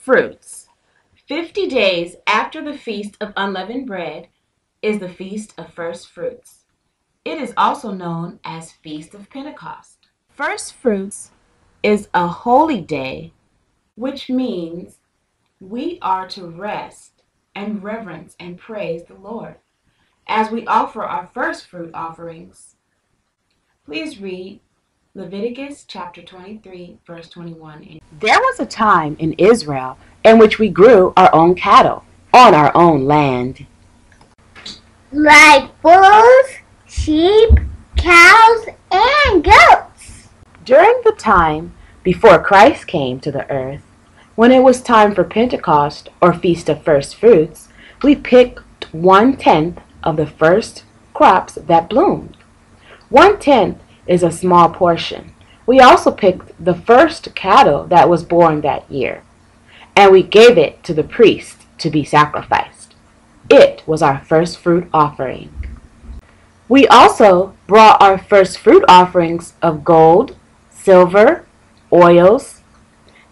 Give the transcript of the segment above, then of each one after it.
Fruits. 50 days after the Feast of Unleavened Bread is the Feast of First Fruits. It is also known as Feast of Pentecost. First Fruits is a holy day, which means we are to rest and reverence and praise the Lord as we offer our first fruit offerings. Please read Leviticus chapter 23, verse 21. There was a time in Israel in which we grew our own cattle on our own land, like bulls, sheep, cows, and goats. during the time before Christ came to the earth. When it was time for Pentecost, or Feast of First Fruits, we picked 1/10 of the first crops that bloomed. 1/10 is a small portion. We also picked the first cattle that was born that year, and we gave it to the priest to be sacrificed. It was our first fruit offering. We also brought our first fruit offerings of gold, silver, oils,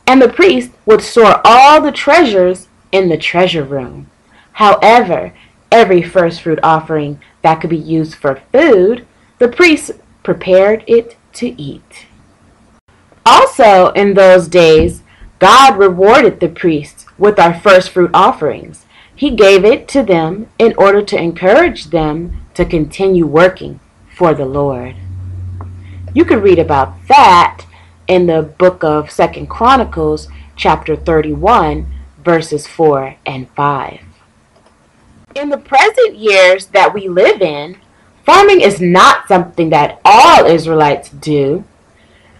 and the priest would store all the treasures in the treasure room. However, every first fruit offering that could be used for food, the priest prepared it to eat. Also, in those days, God rewarded the priests with our first fruit offerings. He gave it to them in order to encourage them to continue working for the Lord. You can read about that in the book of 2 Chronicles, chapter 31, verses 4 and 5. In the present years that we live in, farming is not something that all Israelites do,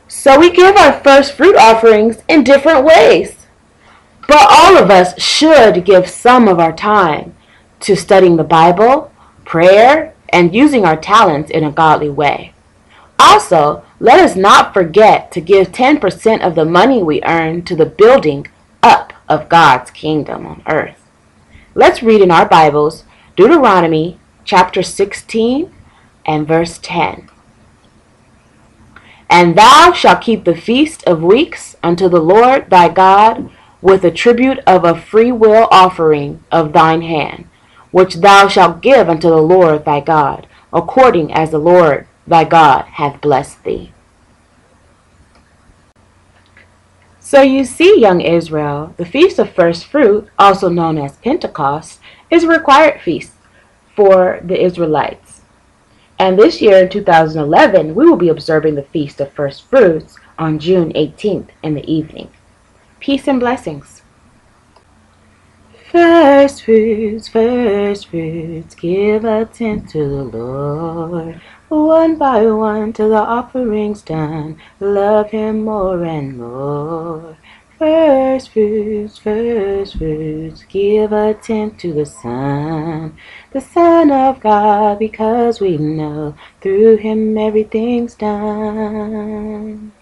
so we give our first fruit offerings in different ways. But all of us should give some of our time to studying the Bible, prayer, and using our talents in a godly way. Also, let us not forget to give 10% of the money we earn to the building up of God's kingdom on earth. Let's read in our Bibles Deuteronomy chapter 16 and verse 10. And thou shalt keep the feast of weeks unto the Lord thy God with a tribute of a freewill offering of thine hand, which thou shalt give unto the Lord thy God, according as the Lord thy God hath blessed thee. So you see, young Israel, the Feast of First Fruit, also known as Pentecost, is a required feast for the Israelites. And this year in 2011, we will be observing the Feast of First Fruits on June 18th in the evening. Peace and blessings. First fruits, give a tenth to the Lord. One by one till the offering's done, love him more and more. First fruits, give a tenth to the Son of God, because we know through him everything's done.